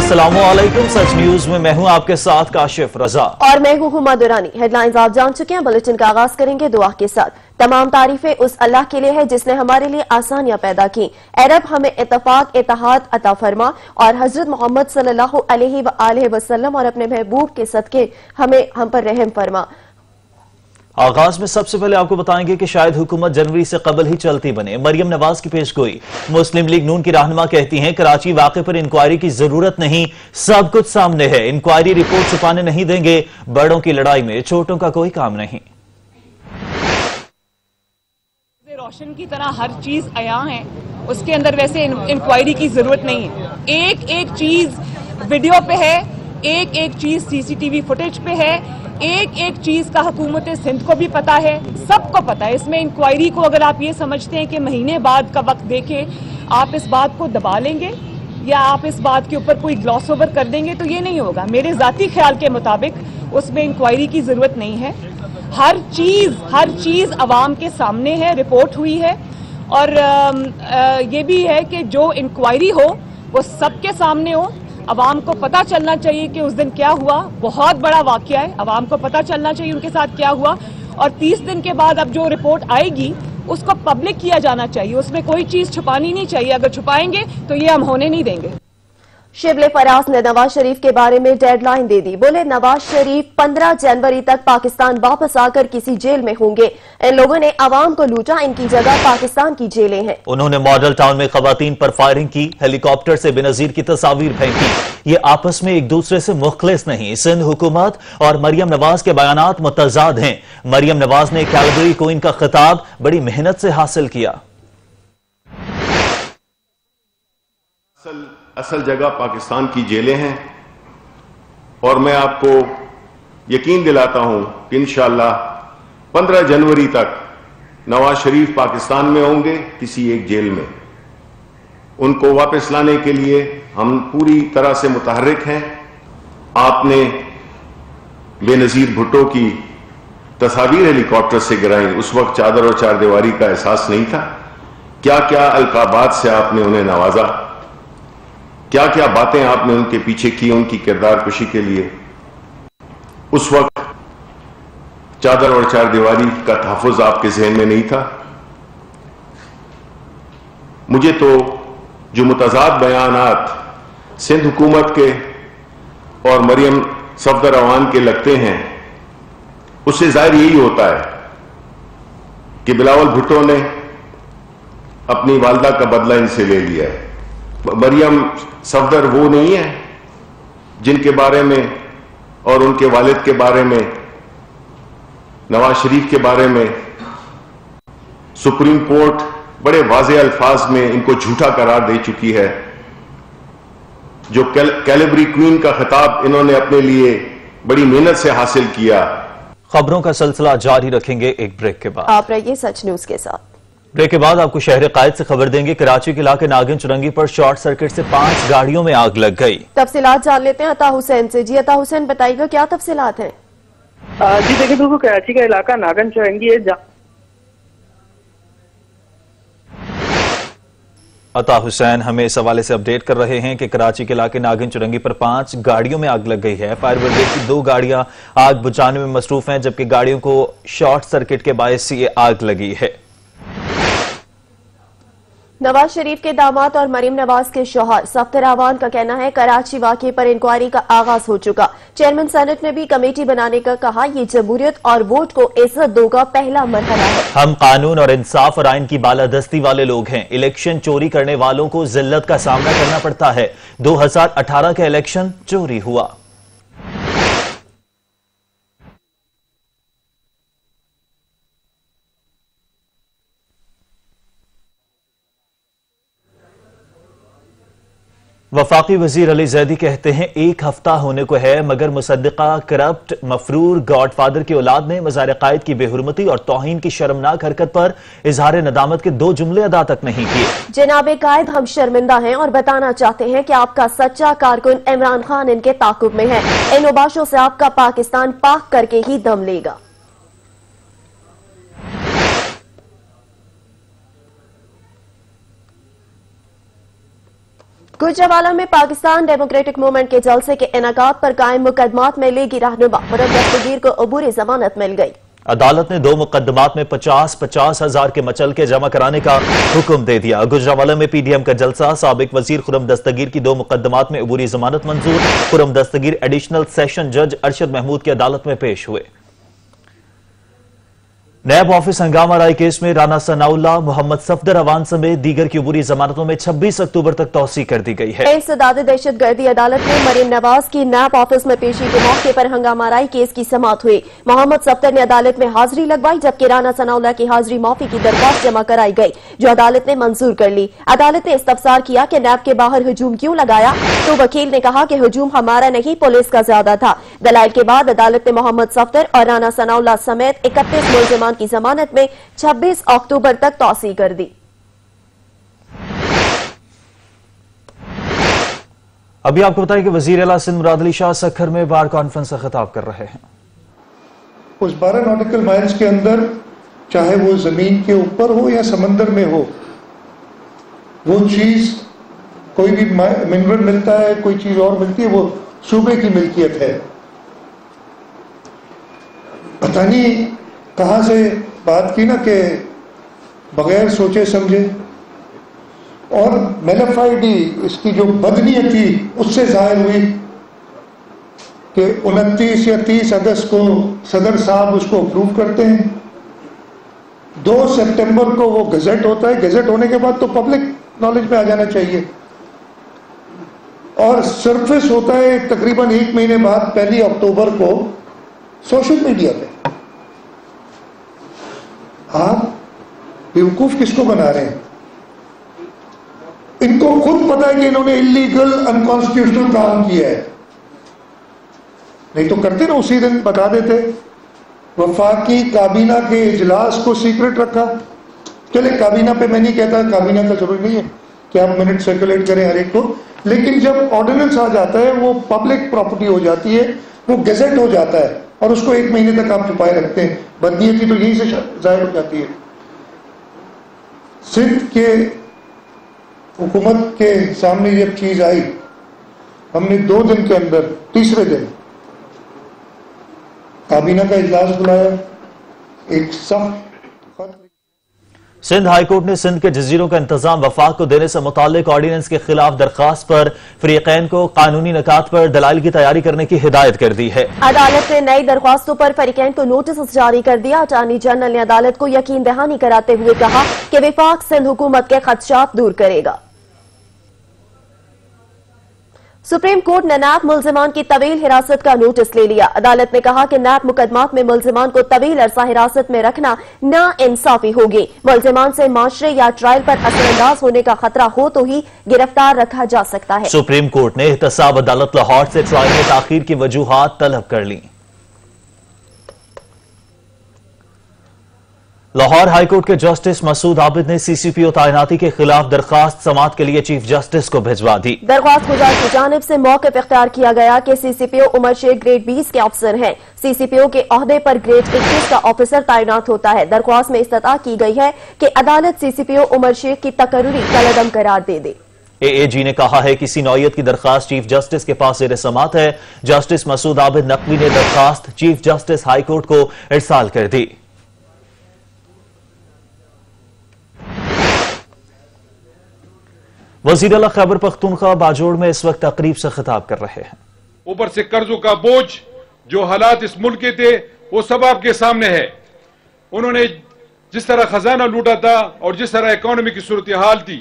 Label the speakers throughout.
Speaker 1: अस्सलामुअलैकुम। सच न्यूज में मैं हूं आपके साथ काशिफ रजा
Speaker 2: और मैं हूं हुमा दुरानी। हेडलाइंस आप जान चुके हैं। बुलेटिन का आगाज करेंगे दुआ के साथ। तमाम तारीफें उस अल्लाह के लिए है जिसने हमारे लिए आसानियां पैदा की। ए रब हमें इत्तफाक इत्तेहाद अता फरमा और हजरत मोहम्मद सल्लल्लाहु अलैहि वसल्लम और अपने महबूब के सदके हम पर रहम फरमा।
Speaker 1: आगाज में सबसे पहले आपको बताएंगे कि शायद हुकूमत जनवरी से कबल ही चलती बने। मरियम नवाज की पेशगोई। मुस्लिम लीग नून की रहनुमा कहती हैं कराची वाकये पर इंक्वायरी की जरूरत नहीं, सब कुछ सामने है। इंक्वायरी रिपोर्ट छुपाने नहीं देंगे। बड़ों की लड़ाई में छोटों का कोई काम नहीं।
Speaker 3: रोशन की तरह हर चीज अयां है, उसके अंदर वैसे इंक्वायरी की जरूरत नहीं है। एक एक चीज वीडियो पे है, एक एक चीज सीसीटीवी फुटेज पे है, एक एक चीज का हुकूमत सिंध को भी पता है, सबको पता है। इसमें इंक्वायरी को अगर आप ये समझते हैं कि महीने बाद का वक्त देके आप इस बात को दबा लेंगे या आप इस बात के ऊपर कोई ग्लॉस ओवर कर देंगे तो ये नहीं होगा। मेरे जाती ख्याल के मुताबिक उसमें इंक्वायरी की जरूरत नहीं है। हर चीज अवाम के सामने है, रिपोर्ट हुई है और ये भी है कि जो इंक्वायरी हो वो सबके सामने हो। अवाम को पता चलना चाहिए कि उस दिन क्या हुआ। बहुत बड़ा वाकया है, अवाम को पता चलना चाहिए उनके साथ क्या हुआ और 30 दिन के बाद अब जो रिपोर्ट आएगी उसको पब्लिक किया जाना चाहिए। उसमें कोई चीज छुपानी नहीं चाहिए। अगर छुपाएंगे तो ये हम होने नहीं देंगे।
Speaker 2: शिबले फराज ने नवाज शरीफ के बारे में डेडलाइन दे दी। बोले नवाज शरीफ 15 जनवरी तक पाकिस्तान वापस आकर किसी जेल में होंगे। इन लोगों ने आवाम को लूटा, इनकी जगह पाकिस्तान की जेलें हैं।
Speaker 1: उन्होंने मॉडल टाउन में खवातीन पर फायरिंग की, हेलीकॉप्टर से बेनजीर की तस्वीर फेंकी। ये आपस में एक दूसरे से मुखलिस नहीं। सिंध हुकूमत और मरियम नवाज के बयानात मुतजाद हैं। मरियम नवाज ने कैलगरी क्वीन का खिताब बड़ी मेहनत से हासिल किया।
Speaker 4: असल जगह पाकिस्तान की जेलें हैं और मैं आपको यकीन दिलाता हूं कि इंशाअल्लाह 15 जनवरी तक नवाज शरीफ पाकिस्तान में होंगे किसी एक जेल में। उनको वापस लाने के लिए हम पूरी तरह से मुतहर्रिक हैं। आपने बेनजीर भुट्टो की तस्वीर हेलीकॉप्टर से गिराई, उस वक्त चादर और चारदीवारी का एहसास नहीं था। क्या क्या अलकाबात से आपने उन्हें नवाजा, क्या क्या बातें आपने उनके पीछे की उनकी किरदार कुशी के लिए। उस वक्त चादर और चारदीवारी का तहफ़्फ़ुज़ आपके ज़हन में नहीं था। मुझे तो जो मुतज़ाद बयानात सिंध हुकूमत के और मरियम सफदर अवान के लगते हैं, उससे जाहिर यही होता है कि बिलावल भुट्टो ने अपनी वालदा का बदला इनसे ले लिया है। मरियम सफदर वो नहीं है जिनके बारे में और उनके वालिद के बारे में, नवाज शरीफ के बारे में सुप्रीम कोर्ट बड़े वाज़ेह अल्फाज में इनको झूठा करार दे चुकी है। जो कैलिबरी क्वीन का खिताब इन्होंने अपने लिए बड़ी मेहनत से हासिल किया।
Speaker 1: खबरों का सिलसिला जारी रखेंगे एक ब्रेक के बाद।
Speaker 2: आप रहिए सच न्यूज के साथ।
Speaker 1: ब्रेक के बाद आपको शहर कायद से खबर देंगे। कराची के इलाके नागिन चुरंगी पर शॉर्ट सर्किट से 5 गाड़ियों में आग लग गई।
Speaker 2: तफसीलात जान लेते हैं अता हुसैन से। जी अता हुसैन बताइएगा क्या तफसीलात हैं।
Speaker 5: जी देखिए, बिल्कुल कराची का इलाका नागिन चुरंगी है।
Speaker 1: अता हुसैन हमें इस हवाले से अपडेट कर रहे हैं कि कराची के इलाके नागिन चुरंगी पर 5 गाड़ियों में आग लग गई है। फायर ब्रिगेड की 2 गाड़ियां आग बुझाने में मसरूफ हैं, जबकि गाड़ियों को शॉर्ट सर्किट के बायस ये आग लगी है।
Speaker 2: नवाज शरीफ के दामाद और मरियम नवाज के शौहर सफ्दर अवान का कहना है कराची वाकये पर इंक्वायरी का आगाज हो चुका। चेयरमैन सेनेट ने भी कमेटी बनाने का कहा। ये जमहूरियत और वोट को इज्जत दो का पहला मरहला है।
Speaker 1: हम कानून और इंसाफ और आइन की बालादस्ती वाले लोग हैं। इलेक्शन चोरी करने वालों को जिल्लत का सामना करना पड़ता है। 2018 का इलेक्शन चोरी हुआ। वफाकी वजीर अली जैदी कहते हैं 1 हफ्ता होने को है मगर मुसद्दिका करप्ट मफरूर गॉडफादर की औलाद ने मज़ार कायद की बेहुरमती और तौहीन की शर्मनाक हरकत पर इजहार नदामत के 2 जुमले अदा तक नहीं किए।
Speaker 2: जनाब कायद, हम शर्मिंदा हैं और बताना चाहते हैं कि आपका सच्चा कारकुन इमरान खान इनके ताकुब में है। इन उबाशों से आपका पाकिस्तान पाक करके ही दम लेगा। गुजरावाला में पाकिस्तान डेमोक्रेटिक मूवमेंट के जलसे के इनेकाद पर कायम मुकदमात में लेगी रहनुमा खुर्रम दस्तगीर को अबूरी जमानत मिल गई।
Speaker 1: अदालत ने 2 मुकदमात में 50-50 हजार के मचल के जमा कराने का हुक्म दे दिया। गुजरावाला में पीडीएम का जलसा, साबिक वजीर खुर्रम दस्तगीर की 2 मुकदमात में अबूरी जमानत मंजूर। खुर्रम दस्तगीर एडिशनल सेशन जज अरशद महमूद की अदालत में पेश हुए। नैब ऑफिस हंगामा राय केस में राना सनाउल्लाह, मोहम्मद सफदर अवान समेत दीगर की अबूरी जमानतों में 26 अक्टूबर तक तौसी कर दी गई है।
Speaker 2: इस्तेदाद दहशतगर्दी अदालत में मरीम नवाज की नैब ऑफिस में पेशी के मौके पर हंगामा राय केस की समाअत हुई। मोहम्मद सफदर ने अदालत में हाजिरी लगवाई, जबकि राना सनाउल्लाह की हाजिरी माफी की दरख्वास्त जमा कराई गई, जो अदालत ने मंजूर कर ली। अदालत ने इस्तफसार किया कि नैब के बाहर हजूम क्यों लगाया, तो वकील ने कहा कि हजूम हमारा नहीं, पुलिस का ज्यादा था। दलाइल के बाद अदालत ने मोहम्मद सफदर और राना सनाउल्लाह समेत 31 मुलजिमान की जमानत में 26 अक्टूबर तक तौसी कर दी।
Speaker 1: अभी आपको बताएं कि वजीर आला सिंध मुराद अली शाह सखर में बार कॉन्फ्रेंस से खिताब कर रहे हैं।
Speaker 6: उस 12 नॉटिकल माइल्स के अंदर, चाहे वो जमीन के ऊपर हो या समंदर में हो, वो चीज कोई भी मिनरल मिलता है, कोई चीज और मिलती है, वो सूबे की मिल्कियत है। पता नहीं कहां से बात की ना कि बगैर सोचे समझे, और मेलाफाइडी इसकी जो बदनीयत थी उससे जाहिर हुई कि 29 या 30 अगस्त को सदर साहब उसको अप्रूव करते हैं। 2 सितंबर को वो गजट होता है, गजट होने के बाद तो पब्लिक नॉलेज में आ जाना चाहिए, और सरफेस होता है तकरीबन 1 महीने बाद 1 अक्टूबर को सोशल मीडिया पे। आप बेवकूफ किसको बना रहे हैं? इनको खुद पता है कि इन्होंने इलीगल अनकॉन्स्टिट्यूशनल काम किया है, नहीं तो करते ना, उसी दिन बता देते। वफाकी काबीना के इजलास को सीक्रेट रखा। चले काबीना पे मैं नहीं कहता, काबीना का जरूरी नहीं है कि आप मिनट सर्कुलेट करें हर एक को, लेकिन जब ऑर्डिनेंस आ जाता है वो पब्लिक प्रॉपर्टी हो जाती है, वो गैजेट हो जाता है, और उसको 1 महीने तक आप छुपाए रखते हैं। बदनीयती तो यही से जाहिर हो जाती है। सिंध के हुकूमत के सामने जब चीज आई, हमने 2 दिन के अंदर, तीसरे दिन काबीना का इजलास बुलाया, एक सख्त
Speaker 1: सिंध हाईकोर्ट ने सिंध के जजीरों का इंतजाम वफाक को देने से मुताल्लिक ऑर्डिनेंस के खिलाफ दरखास्त पर फरीकैन को कानूनी निकात पर दलाइल की तैयारी करने की हिदायत कर दी है। अदालत
Speaker 2: ने नई दरख्वास्तों पर फरीकैन को नोटिस जारी कर दिया। अटॉर्नी जनरल ने अदालत को यकीन दहानी कराते हुए कहा कि विफाक सिंध हुकूमत के खदशात दूर करेगा। सुप्रीम कोर्ट ने नैब मुलजिमान की तवील हिरासत का नोटिस ले लिया। अदालत ने कहा कि नैब मुकदमात में मुलजिमान को तवील अरसा हिरासत में रखना ना इंसाफी होगी। मुलजिमान से माशरे या ट्रायल पर असरअंदाज होने का खतरा हो तो ही गिरफ्तार रखा जा सकता है।
Speaker 1: सुप्रीम कोर्ट ने एहतसाब अदालत लाहौर से ट्रायल में ताखीर की वजूहात तलब कर ली। लाहौर हाईकोर्ट के जस्टिस मसूद आबिद ने सीसीपीओ तैनाती के खिलाफ दरखास्त समाअत के लिए चीफ जस्टिस को भिजवा दी।
Speaker 2: दरख्वास्त गुजार की जानिब से मौक़िफ़ इख्तियार किया गया कि सीसीपीओ उमर शेख ग्रेड 20 के अफसर हैं। सीसीपीओ के ओहदे पर ग्रेड 21 का ऑफिसर तैनात होता है। दरख्वास्त में इस्तता की गई है कि अदालत सीसीपीओ उमर शेख की तकर्रुरी कलअदम करार दे दे।
Speaker 1: एएजी ने कहा है कि इसी नौयत की दरखास्त चीफ जस्टिस के पास ज़ेर समाअत है। जस्टिस मसूद आबिद नकवी ने दरखास्त चीफ जस्टिस हाईकोर्ट को इरसाल कर दी। वज़ीर आला खैबर पख्तूनख्वा बाजोड़ में इस वक्त तकरीब से खिताब कर रहे हैं।
Speaker 7: ऊपर से कर्जों का बोझ, जो हालात इस मुल्क के थे वो सब आपके सामने है। उन्होंने जिस तरह खजाना लूटा था और जिस तरह इकोनॉमी की सूरत हाल थी,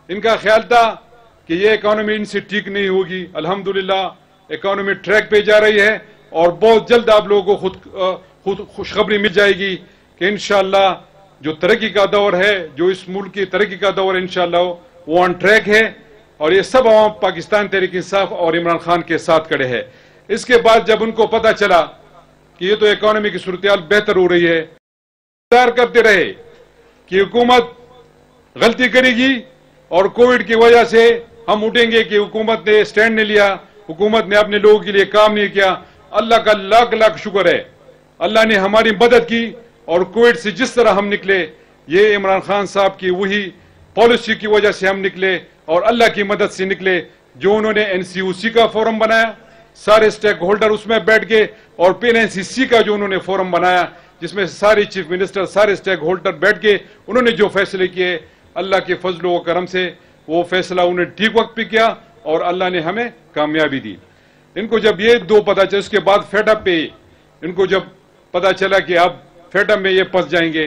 Speaker 7: इनका ख्याल था कि ये इकोनॉमी इनसे ठीक नहीं होगी। अल्हम्दुलिल्लाह इकोनॉमी ट्रैक पे जा रही है और बहुत जल्द आप लोगों को खुद खुशखबरी मिल जाएगी कि इंशाअल्लाह जो तरक्की का दौर है, जो इस मुल्क की तरक्की का दौर है, इंशाअल्लाह वो ऑन ट्रैक है। और ये सब आवाम पाकिस्तान तहरीक इंसाफ और इमरान खान के साथ खड़े हैं। इसके बाद जब उनको पता चला कि ये तो इकोनॉमी की सूरत हाल बेहतर हो रही है, इंतजार करते रहे कि हुकूमत गलती करेगी और कोविड की वजह से हम उठेंगे कि हुकूमत ने स्टैंड नहीं लिया, हुकूमत ने अपने लोगों के लिए काम नहीं किया। अल्लाह का लाख लाख शुक्र है, अल्लाह ने हमारी मदद की और कोविड से जिस तरह हम निकले, ये इमरान खान साहब की वही पॉलिसी की वजह से हम निकले और अल्लाह की मदद से निकले। जो उन्होंने NCOC का फोरम बनाया, सारे स्टेक होल्डर उसमें बैठ गए, और फिर NCC का जो उन्होंने फोरम बनाया जिसमें सारे चीफ मिनिस्टर, सारे स्टेक होल्डर बैठ गए, उन्होंने जो फैसले किए अल्लाह के फजल व करम से वो फैसला उन्होंने ठीक वक्त पे किया और अल्लाह ने हमें कामयाबी दी। इनको जब ये दो पता चला, उसके बाद फेडअप पे इनको जब पता चला कि अब फेडअप में ये फंस जाएंगे,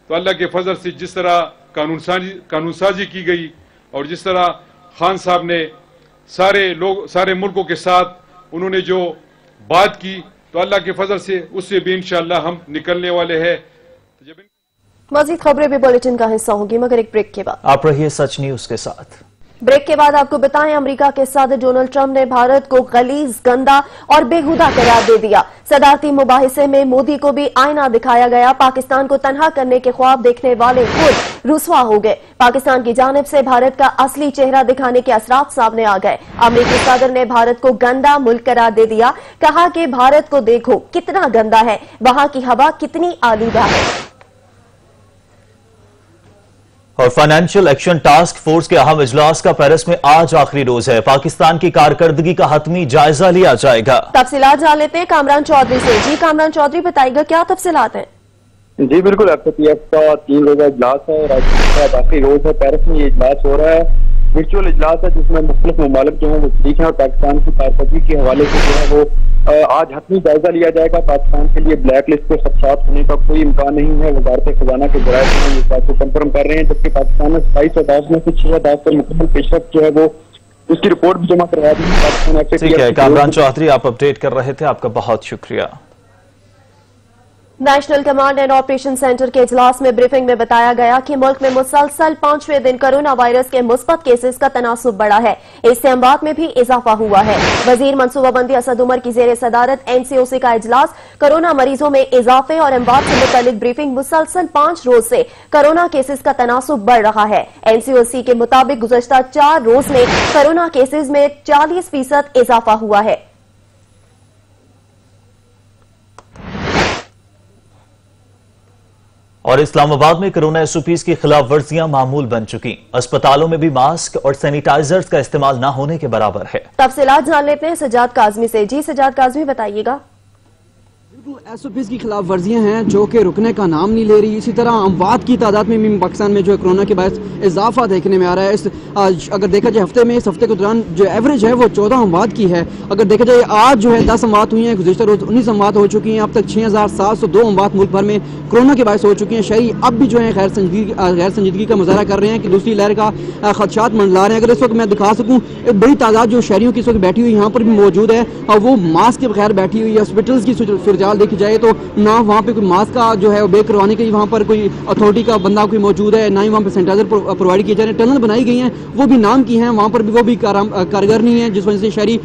Speaker 7: तो अल्लाह के फजल से जिस तरह कानून साजी की गई और जिस तरह खान साहब ने सारे मुल्कों के साथ उन्होंने जो बात की, तो अल्लाह के फजल से उससे भी इंशाअल्लाह हम निकलने वाले हैं।
Speaker 2: मजीद खबरें भी बुलेटिन का हिस्सा होंगी, मगर एक ब्रेक के बाद।
Speaker 1: आप रहिए सच न्यूज के साथ।
Speaker 2: ब्रेक के बाद आपको बताएं, अमेरिका के सदर डोनाल्ड ट्रंप ने भारत को गलीज, गंदा और बेहुदा करार दे दिया। सदारती मुबाहिसे में मोदी को भी आईना दिखाया गया। पाकिस्तान को तनहा करने के ख्वाब देखने वाले खुद रुसवा हो गए। पाकिस्तान की जानिब से भारत का असली चेहरा दिखाने के असरात सामने आ गए। अमेरिकी सदर ने भारत को गंदा मुल्क करार दे दिया। कहा कि भारत को देखो कितना गंदा है, वहां की हवा कितनी आलूदा है।
Speaker 1: और फाइनेंशियल एक्शन टास्क फोर्स के अहम इजलास का पेरिस में आज आखिरी रोज है। पाकिस्तान की कारकर्दगी का हतमी जायजा लिया जाएगा।
Speaker 2: तफसीलात जान लेते हैं कामरान चौधरी से। जी कामरान चौधरी, बताइएगा क्या तफसीलात हैं?
Speaker 8: जी बिल्कुल, FATF का 3 रोजा इजलास है और आज आखिरी रोज है। पेरिस में ये इजलास हो रहा है, वर्चुअल इजलास है जिसमें मुख्तलिफ ममालिक जो है वो शरीक हैं और पाकिस्तान की कारकर्दगी के हवाले से जो है वो आज हतमी जायजा लिया जाएगा। पाकिस्तान के लिए ब्लैक लिस्ट पे खदशात होने का कोई इम्कान नहीं है। वजारत खजाना के जराये से इस बात को कंफर्म कर रहे हैं, जबकि पाकिस्तान ने 27 अदालत में से 6 अदालत पर मुकम्मल पेशरफ जो है वो उसकी रिपोर्ट भी जमा करवा दी है।
Speaker 1: ठीक है कामरान चौधरी, आप अपडेट कर रहे थे, आपका बहुत शुक्रिया।
Speaker 2: National command and operation centre के इजलास में ब्रीफिंग में बताया गया कि मुल्क में मुसलसल 5वें दिन कोरोना वायरस के मुस्बत केसेस का तनासुब बढ़ा है। इससे अमवात में भी इजाफा हुआ है। वजीर मनसूबाबंदी असद उमर की जेर सदारत NCOC का इजलास कोरोना मरीजों में इजाफे और अमवात से मुतालिक ब्रीफिंग मुसलसल 5 रोज से कोरोना केसेस का तनासुब बढ़ रहा है। NCOC के मुताबिक गुज़श्ता 4 रोज में कोरोना केसेस में 40% इजाफा हुआ है।
Speaker 1: और इस्लामाबाद में कोरोना SOPs की खिलाफ वर्जियां मामूल बन चुकी। अस्पतालों में भी मास्क और सैनिटाइजर्स का इस्तेमाल न होने के बराबर है।
Speaker 2: तफसीलात जान लेते हैं सजाद काजमी से। जी सजाद काजमी, बताइएगा।
Speaker 9: SOPs की खिलाफ वर्जियां हैं जो कि रुकने का नाम नहीं ले रही। इसी तरह अमवात की तादाद में भी पाकिस्तान में जो है कोरोना के बायस इजाफा देखने में आ रहा है। अगर देखा जाए हफ्ते में, इस हफ्ते के दौरान जो एवरेज है वो 14 अमवात की है। अगर देखा जाए आज जो है 10 अमवात हुई हैं, गुज़श्ता रोज 19 अमवात हो चुकी हैं। अब तक 6702 अमवात मुल्क भर में कोरोना के बायस हो चुकी हैं। शहरी अब भी जो है गैर संजीदगी का मुजाहरा कर रहे हैं कि दूसरी लहर का खदशात मंडला रहे हैं। अगर इस वक्त मैं दिखा सकूँ, एक बड़ी तादाद जो शहरियों की इस वक्त बैठी हुई यहाँ पर भी मौजूद है और वो मास्क के बगैर बैठी हुई है। हॉस्पिटल्स की सूरत देखी जाए तो ना वहाँ पे कोई मास्क का जो है बे करवाने के लिए वहाँ पर कोई अथॉरिटी का बंदा कोई मौजूद है, ना ही वहाँ पे सैनिटाइजर प्रोवाइड किए जा रहे हैं। टनल बनाई गई हैं, वो भी नाम की हैं, वहाँ पर भी वो भी कारगर नहीं है, जिस वजह से शहरी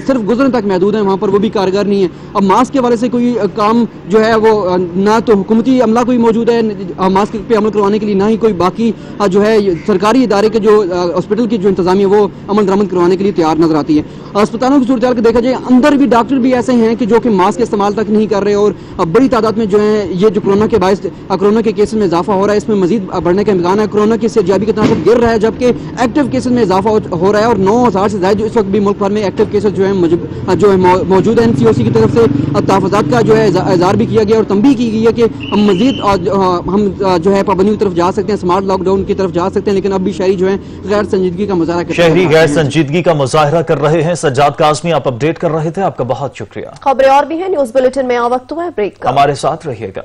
Speaker 9: सिर्फ गुजरने तक महदूद है, वहाँ पर वो भी कारगर नहीं है। अब मास्क के वाले से कोई काम जो है वो ना तो हुकूमती अमला कोई मौजूद है मास्क पे अमल करवाने के लिए, ना ही कोई बाकी जो है सरकारी इदारे के जो हॉस्पिटल की जो इंतजामिया वो अमल दरामद करवाने के लिए तैयार नजर आती है। अस्पतालों की सूरत देखा जाए, अंदर भी डॉक्टर भी ऐसे हैं कि जो कि मास्क इस्तेमाल तक नहीं कर रहे और बड़ी तादाद में जो है ये जो कोरोना के बायस कोरोना के केसेस में इजाफा हो रहा है, इसमें मजीद बढ़ने का इम्कान है। कोरोना की सेहतयाबी का तनासब गिर रहा है, जबकि एक्टिव केसेस में इजाफा हो रहा है और 9000 से ज्यादा इस वक्त भी मुल्क भर में एक्टिव केसेस जो है मौजूद है। NCOC की तरफ से तहफ़्फ़ुज़ात का जो है इज़हार भी किया गया और तंबीह की गई है कि हम मजीद हम जो है पाबंदियों की तरफ जा सकते हैं, स्मार्ट लॉकडाउन की तरफ जा सकते हैं, लेकिन अब भी शहरी जो है गैर संजीदगी का मुजाहरा कर रहे हैं।
Speaker 1: शहरी गैर संजीदगी का मुजाहरा कर रहे हैं। सज्जाद काज़मी, आप अपडेट कर रहे थे, आपका बहुत शुक्रिया।
Speaker 2: खबरें और भी हैं न्यूज बुलेटिन में, वक्त हुआ है ब्रेक का,
Speaker 1: हमारे साथ रहिएगा।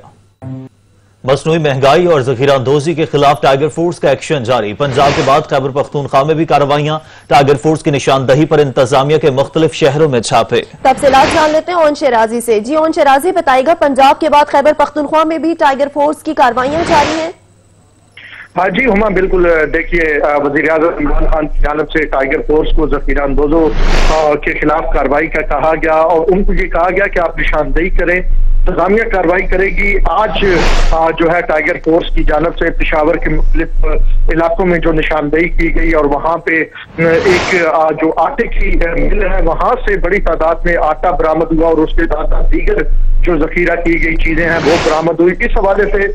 Speaker 1: मसनूई महंगाई और ज़ख़ीरांदोज़ी के खिलाफ टाइगर फोर्स का एक्शन जारी। पंजाब के बाद खैबर पख्तूनख्वा में भी कार्रवाइयां। टाइगर फोर्स की निशानदही पर इंतजामिया के मुख्तलिफ शहरों में छापे।
Speaker 2: तफसीलात जान लेते हैं ओन शराजी से। जी ओन शराजी, बताइएगा पंजाब के बाद खैबर पख्तूनख्वा में भी टाइगर फोर्स की कार्रवाइयां जारी हैं।
Speaker 5: हाँ जी हुमा, बिल्कुल। देखिए, वज़ीर-ए-आज़म इमरान खान की जानिब से टाइगर फोर्स को ज़ख़ीरांदोज़ों के खिलाफ कार्रवाई का कहा गया और उनको ये कहा गया कि आप निशानदेही करें इंतजामिया कार्रवाई करेगी। आज जो है टाइगर फोर्स की जानब से पेशावर के मुख्तलिफ इलाकों में जो निशानदेही की गई और वहाँ पे एक जो आटे की मिल है वहाँ से बड़ी तादाद में आटा बरामद हुआ और उसके साथ दीगर जो जखीरा की गई चीजें हैं वो बरामद हुई। इस हवाले से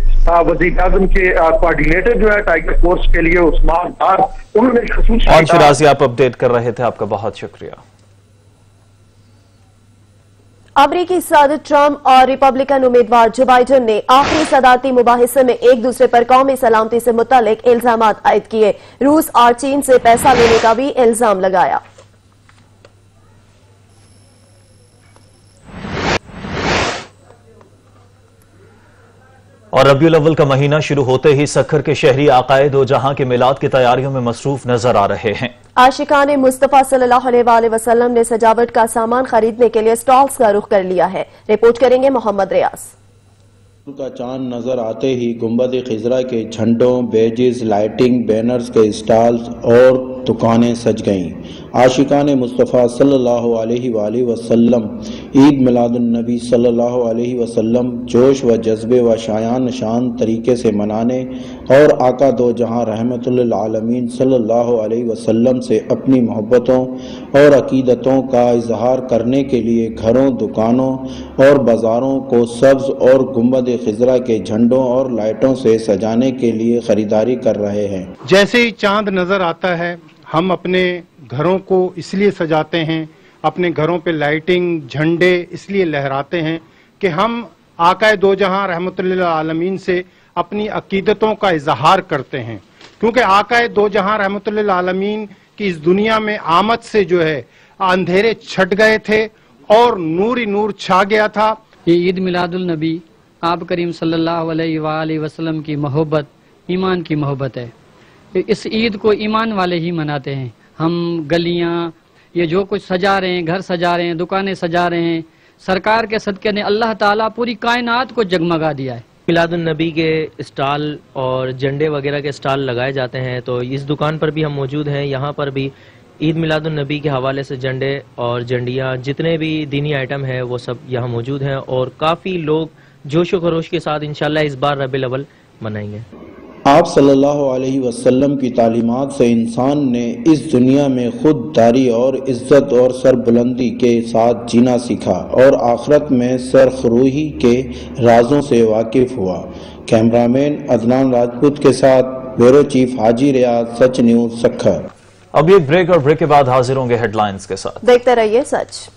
Speaker 5: वज़ीर आज़म के कोऑर्डिनेटर जो है टाइगर फोर्स के लिए उस्मान डार, उन्होंने
Speaker 1: और शिराजी आप अपडेट कर रहे थे, आपका बहुत शुक्रिया।
Speaker 2: अमरीकी सदर ट्रंप और रिपब्लिकन उम्मीदवार जो बाइडेन ने आखिरी सदारती मुबाहिसे में एक दूसरे पर कौमी सलामती से मुतल्लिक इल्जामात आयद किए। रूस और चीन से पैसा लेने का भी इल्जाम लगाया।
Speaker 1: और रबीउल अव्वल का महीना शुरू होते ही सखर के शहरी आकाए दो जहां के मिलाद की तैयारियों में मसरूफ नजर आ रहे हैं।
Speaker 2: आशिकान मुस्तफा सल्लल्लाहु अलैहि वसल्लम ने सजावट का सामान खरीदने के लिए स्टॉल्स का रुख कर लिया है। रिपोर्ट करेंगे मोहम्मद रियाज।
Speaker 10: का चांद नजर आते ही गुंबद खिजरा के झंडों, बेजेस, लाइटिंग, बैनर्स के स्टॉल्स और दुकानें सज गईं। आशिकान मुस्तफ़ा सल्लल्लाहु अलैहि वसल्लम ईद मिलादुन्नबी सल्लल्लाहु अलैहि वसल्लम जोश व जज्बे व शायान नशान तरीके से मनाने और आका दो जहां रहमतुल्लिल आलमीन सल्लल्लाहु अलैहि वसल्लम से अपनी मोहब्बतों और अकीदतों का इजहार करने के लिए घरों, दुकानों और बाज़ारों को सब्ज़ और गुंबद खिजरा के झंडों और लाइटों से सजाने के लिए खरीदारी कर रहे हैं।
Speaker 11: जैसे ही चांद नजर आता है हम अपने घरों को इसलिए सजाते हैं, अपने घरों पे लाइटिंग, झंडे इसलिए लहराते हैं कि हम आका दो जहां रहमतुल्लिल आलमीन से अपनी अकीदतों का इजहार करते हैं। क्योंकि आका दो जहां रहमतुल्लिल आलमीन की इस दुनिया में आमद से जो है अंधेरे छट गए थे और नूर ही नूर छा गया था।
Speaker 12: ये ईद मिलादुल नबी आप करीम सल्लल्लाहु अलैहि वसल्लम की मोहब्बत, ईमान की मोहब्बत है। इस ईद को ईमान वाले ही मनाते हैं। हम गलियां, ये जो कुछ सजा रहे हैं, घर सजा रहे हैं, दुकानें सजा रहे हैं, सरकार के सदके ने अल्लाह ताला पूरी कायनात को जगमगा दिया है।
Speaker 13: मिलादुन नबी के स्टॉल और झंडे वगैरह के स्टॉल लगाए जाते हैं, तो इस दुकान पर भी हम मौजूद हैं। यहाँ पर भी ईद मिलादुन नबी के हवाले से झंडे और झंडियाँ, जितने भी दीनी आइटम है वो सब यहाँ मौजूद हैं और काफ़ी लोग जोश व खरोश के साथ इंशाल्लाह इस बार रबीउल अव्वल मनाएंगे।
Speaker 10: आप सल्लल्लाहु अलैहि वसल्लम की तालीमात से इंसान ने इस दुनिया में खुददारी और इज्जत और सरबुलंदी के साथ जीना सीखा और आखिरत में सरखरूही के राजों से वाकिफ हुआ। कैमरामैन अदनान राजपूत के साथ ब्यूरो चीफ हाजी रियाज, सच न्यूज सखर।
Speaker 1: अब एक ब्रेक और ब्रेक के बाद हाजिर होंगे हेडलाइंस के साथ।
Speaker 2: देखते रहिए सच।